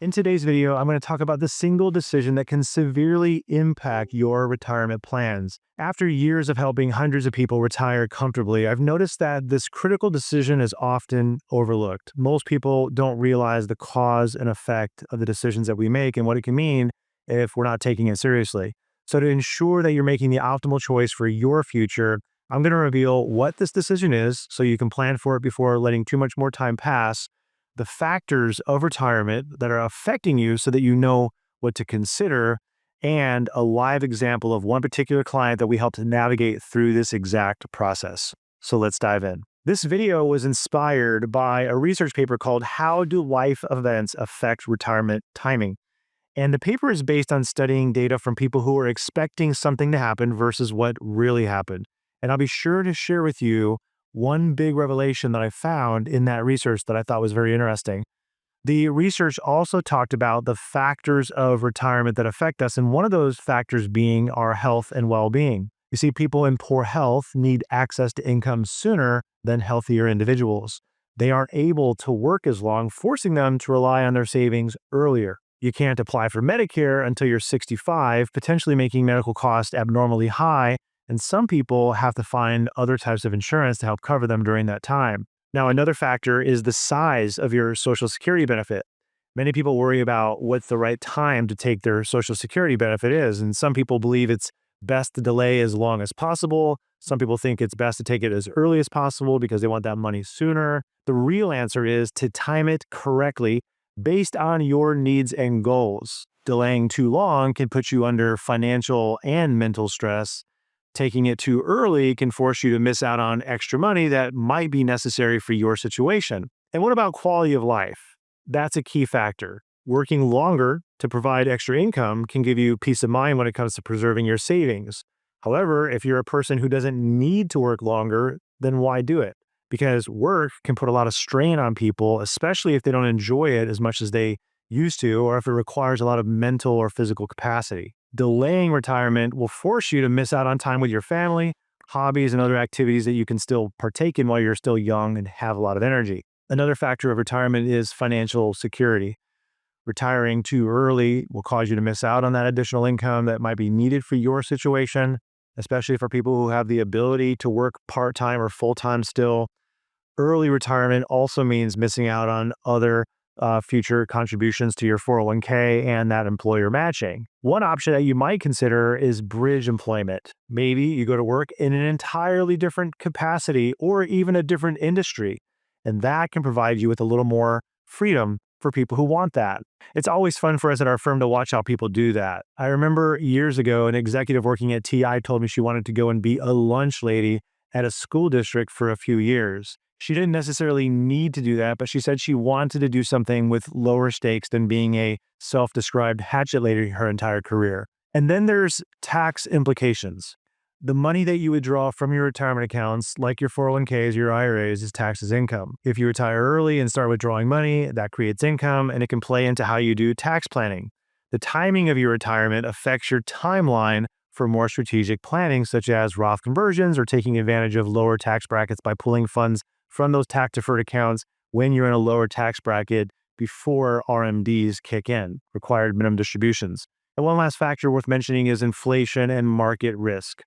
In today's video, I'm going to talk about the single decision that can severely impact your retirement plans. After years of helping hundreds of people retire comfortably, I've noticed that this critical decision is often overlooked. Most people don't realize the cause and effect of the decisions that we make and what it can mean if we're not taking it seriously. So, to ensure that you're making the optimal choice for your future, I'm going to reveal what this decision is so you can plan for it before letting too much more time pass, the factors of retirement that are affecting you so that you know what to consider, and a live example of one particular client that we helped to navigate through this exact process. So let's dive in. This video was inspired by a research paper called How Do Life Events Affect Retirement Timing? And the paper is based on studying data from people who are expecting something to happen versus what really happened. And I'll be sure to share with you one big revelation that I found in that research that I thought was very interesting. The research also talked about the factors of retirement that affect us, and one of those factors being our health and well-being. You see, people in poor health need access to income sooner than healthier individuals. They aren't able to work as long, forcing them to rely on their savings earlier. You can't apply for Medicare until you're 65, potentially making medical costs abnormally high, and some people have to find other types of insurance to help cover them during that time. Now, another factor is the size of your Social Security benefit. Many people worry about what the right time to take their Social Security benefit is, and some people believe it's best to delay as long as possible. Some people think it's best to take it as early as possible because they want that money sooner. The real answer is to time it correctly based on your needs and goals. Delaying too long can put you under financial and mental stress. Taking it too early can force you to miss out on extra money that might be necessary for your situation. And what about quality of life? That's a key factor. Working longer to provide extra income can give you peace of mind when it comes to preserving your savings. However, if you're a person who doesn't need to work longer, then why do it? Because work can put a lot of strain on people, especially if they don't enjoy it as much as they used to, or if it requires a lot of mental or physical capacity. Delaying retirement will force you to miss out on time with your family, hobbies, and other activities that you can still partake in while you're still young and have a lot of energy. Another factor of retirement is financial security. Retiring too early will cause you to miss out on that additional income that might be needed for your situation, especially for people who have the ability to work part-time or full-time still. Early retirement also means missing out on other future contributions to your 401k and that employer matching. One option that you might consider is bridge employment. Maybe you go to work in an entirely different capacity or even a different industry, and that can provide you with a little more freedom for people who want that. It's always fun for us at our firm to watch how people do that. I remember years ago, an executive working at TI told me she wanted to go and be a lunch lady at a school district for a few years. She didn't necessarily need to do that, but she said she wanted to do something with lower stakes than being a self-described hatchet lady her entire career. And then there's tax implications. The money that you would draw from your retirement accounts, like your 401ks, your IRAs, is taxed as income. If you retire early and start withdrawing money, that creates income, and it can play into how you do tax planning. The timing of your retirement affects your timeline for more strategic planning, such as Roth conversions or taking advantage of lower tax brackets by pulling funds from those tax-deferred accounts when you're in a lower tax bracket before RMDs kick in, required minimum distributions. And one last factor worth mentioning is inflation and market risk.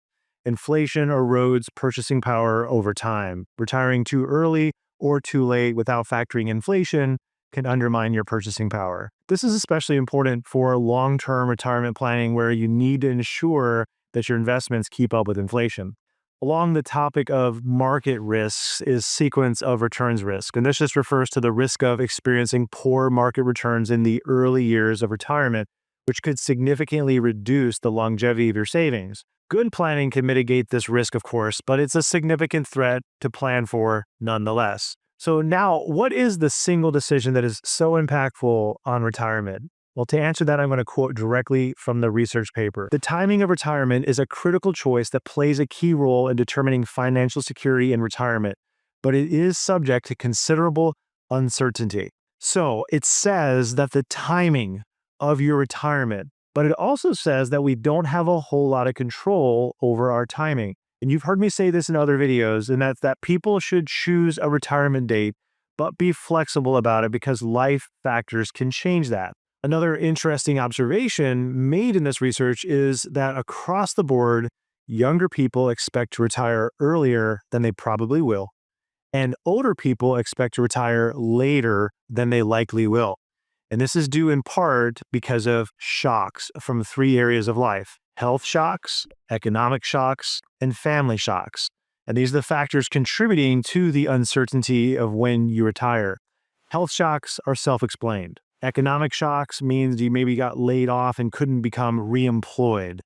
Inflation erodes purchasing power over time. Retiring too early or too late without factoring inflation can undermine your purchasing power. This is especially important for long-term retirement planning where you need to ensure that your investments keep up with inflation. Along the topic of market risks is sequence of returns risk, and this just refers to the risk of experiencing poor market returns in the early years of retirement, which could significantly reduce the longevity of your savings. Good planning can mitigate this risk, of course, but it's a significant threat to plan for nonetheless. So now, what is the single decision that is so impactful on retirement? Well, to answer that, I'm going to quote directly from the research paper. The timing of retirement is a critical choice that plays a key role in determining financial security in retirement, but it is subject to considerable uncertainty. So it says that the timing of your retirement, but it also says that we don't have a whole lot of control over our timing. And you've heard me say this in other videos, and that's that people should choose a retirement date, but be flexible about it because life factors can change that. Another interesting observation made in this research is that across the board, younger people expect to retire earlier than they probably will, and older people expect to retire later than they likely will. And this is due in part because of shocks from three areas of life: health shocks, economic shocks, and family shocks. And these are the factors contributing to the uncertainty of when you retire. Health shocks are self explained. Economic shocks means you maybe got laid off and couldn't become reemployed.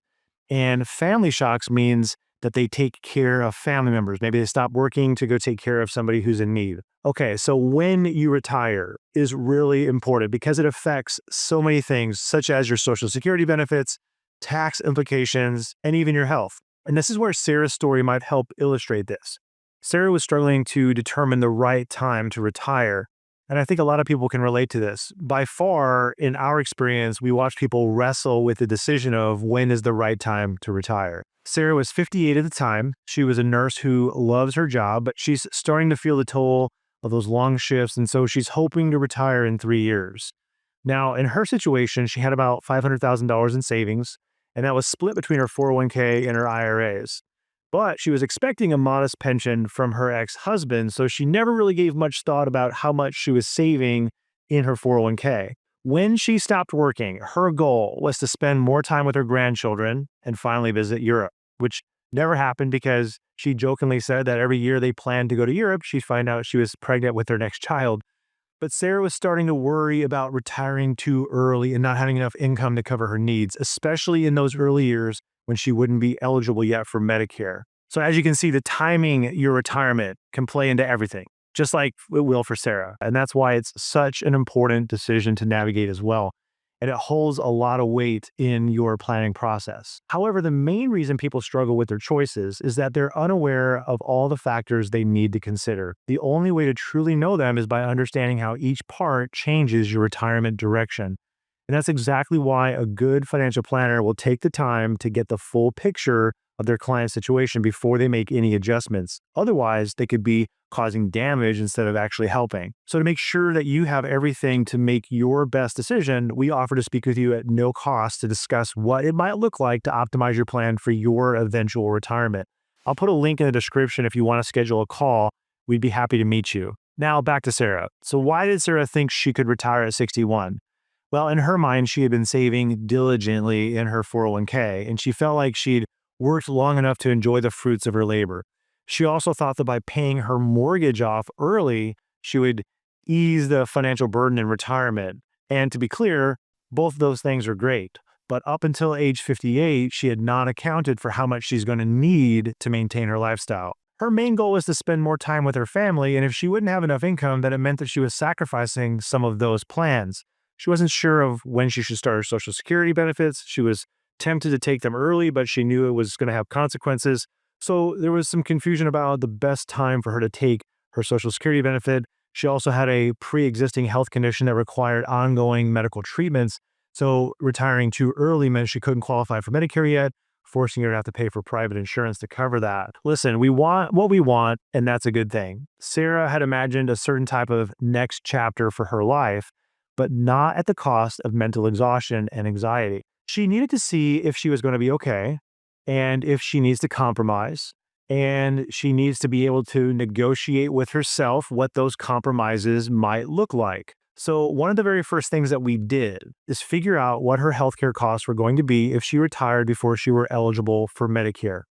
And family shocks means that they take care of family members. Maybe they stop working to go take care of somebody who's in need. Okay, so when you retire is really important because it affects so many things, such as your Social Security benefits, tax implications, and even your health. And this is where Sarah's story might help illustrate this. Sarah was struggling to determine the right time to retire. And I think a lot of people can relate to this. By far, in our experience, we watch people wrestle with the decision of when is the right time to retire. Sarah was 58 at the time. She was a nurse who loves her job, but she's starting to feel the toll of those long shifts, and so she's hoping to retire in 3 years. Now, in her situation, she had about $500,000 in savings, and that was split between her 401k and her IRAs. But she was expecting a modest pension from her ex-husband, so she never really gave much thought about how much she was saving in her 401k. When she stopped working, her goal was to spend more time with her grandchildren and finally visit Europe, which never happened because she jokingly said that every year they planned to go to Europe, she'd find out she was pregnant with their next child. But Sarah was starting to worry about retiring too early and not having enough income to cover her needs, especially in those early years when she wouldn't be eligible yet for Medicare. So as you can see, the timing your retirement can play into everything, just like it will for Sarah. And that's why it's such an important decision to navigate as well. And it holds a lot of weight in your planning process. However, the main reason people struggle with their choices is that they're unaware of all the factors they need to consider. The only way to truly know them is by understanding how each part changes your retirement direction. And that's exactly why a good financial planner will take the time to get the full picture of their client's situation before they make any adjustments. Otherwise, they could be causing damage instead of actually helping. So to make sure that you have everything to make your best decision, we offer to speak with you at no cost to discuss what it might look like to optimize your plan for your eventual retirement. I'll put a link in the description if you want to schedule a call. We'd be happy to meet you. Now back to Sarah. So why did Sarah think she could retire at 61? Well, in her mind, she had been saving diligently in her 401k, and she felt like she'd worked long enough to enjoy the fruits of her labor. She also thought that by paying her mortgage off early, she would ease the financial burden in retirement. And to be clear, both of those things are great. But up until age 58, she had not accounted for how much she's going to need to maintain her lifestyle. Her main goal was to spend more time with her family, and if she wouldn't have enough income, then it meant that she was sacrificing some of those plans. She wasn't sure of when she should start her Social Security benefits. She was tempted to take them early, but she knew it was going to have consequences. So there was some confusion about the best time for her to take her Social Security benefit. She also had a pre-existing health condition that required ongoing medical treatments. So retiring too early meant she couldn't qualify for Medicare yet, forcing her to have to pay for private insurance to cover that. Listen, we want what we want, and that's a good thing. Sarah had imagined a certain type of next chapter for her life, but not at the cost of mental exhaustion and anxiety. She needed to see if she was going to be okay, and if she needs to compromise, and she needs to be able to negotiate with herself what those compromises might look like. So one of the very first things that we did is figure out what her healthcare costs were going to be if she retired before she were eligible for Medicare.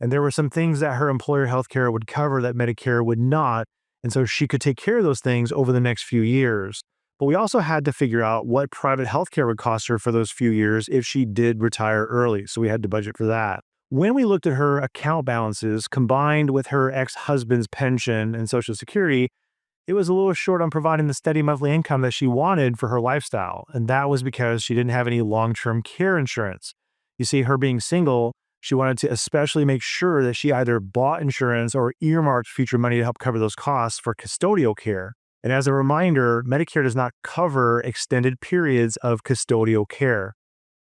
And there were some things that her employer healthcare would cover that Medicare would not, and so she could take care of those things over the next few years. But we also had to figure out what private healthcare would cost her for those few years if she did retire early, so we had to budget for that. When we looked at her account balances combined with her ex-husband's pension and Social Security, it was a little short on providing the steady monthly income that she wanted for her lifestyle, and that was because she didn't have any long-term care insurance. You see, her being single, she wanted to especially make sure that she either bought insurance or earmarked future money to help cover those costs for custodial care. And as a reminder, Medicare does not cover extended periods of custodial care.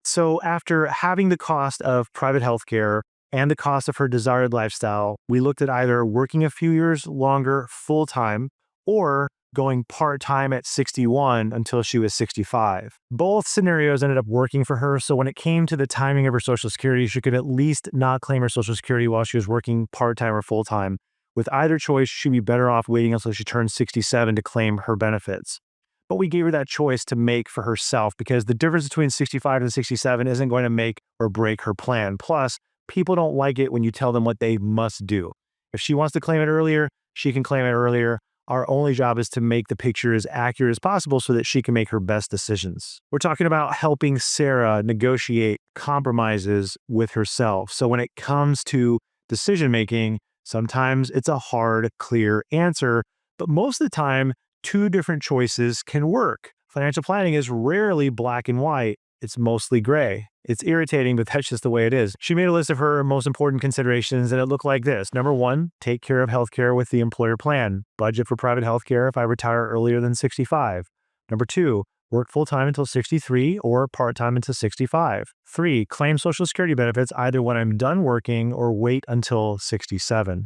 So after having the cost of private health care and the cost of her desired lifestyle, we looked at either working a few years longer full-time or going part-time at 61 until she was 65. Both scenarios ended up working for her, so when it came to the timing of her Social Security, she could at least not claim her Social Security while she was working part-time or full-time. With either choice, she'd be better off waiting until she turned 67 to claim her benefits. But we gave her that choice to make for herself because the difference between 65 and 67 isn't going to make or break her plan. Plus, people don't like it when you tell them what they must do. If she wants to claim it earlier, she can claim it earlier. Our only job is to make the picture as accurate as possible so that she can make her best decisions. We're talking about helping Sarah negotiate compromises with herself. So when it comes to decision making, sometimes it's a hard, clear answer, but most of the time, two different choices can work. Financial planning is rarely black and white. It's mostly gray. It's irritating, but that's just the way it is. She made a list of her most important considerations, and it looked like this. Number 1, take care of healthcare with the employer plan. Budget for private healthcare if I retire earlier than 65. Number 2, work full-time until 63 or part-time until 65. 3, claim Social Security benefits either when I'm done working or wait until 67.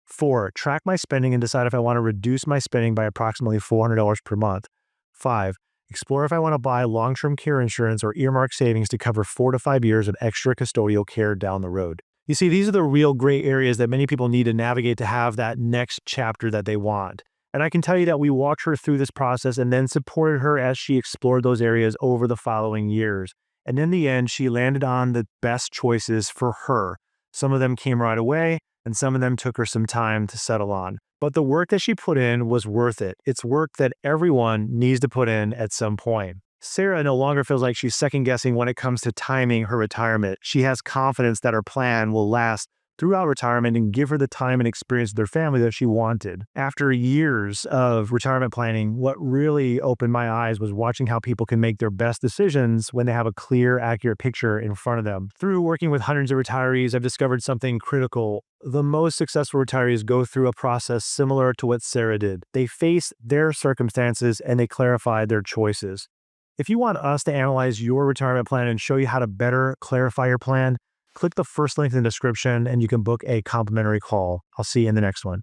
4, track my spending and decide if I want to reduce my spending by approximately $400 per month. 5, explore if I want to buy long-term care insurance or earmark savings to cover 4 to 5 years of extra custodial care down the road. You see, these are the real gray areas that many people need to navigate to have that next chapter that they want. And I can tell you that we walked her through this process and then supported her as she explored those areas over the following years. And in the end, she landed on the best choices for her. Some of them came right away, and some of them took her some time to settle on. But the work that she put in was worth it. It's work that everyone needs to put in at some point. Sarah no longer feels like she's second-guessing when it comes to timing her retirement. She has confidence that her plan will last throughout retirement and give her the time and experience with her family that she wanted. After years of retirement planning, what really opened my eyes was watching how people can make their best decisions when they have a clear, accurate picture in front of them. Through working with hundreds of retirees, I've discovered something critical. The most successful retirees go through a process similar to what Sarah did. They face their circumstances and they clarify their choices. If you want us to analyze your retirement plan and show you how to better clarify your plan, click the first link in the description and you can book a complimentary call. I'll see you in the next one.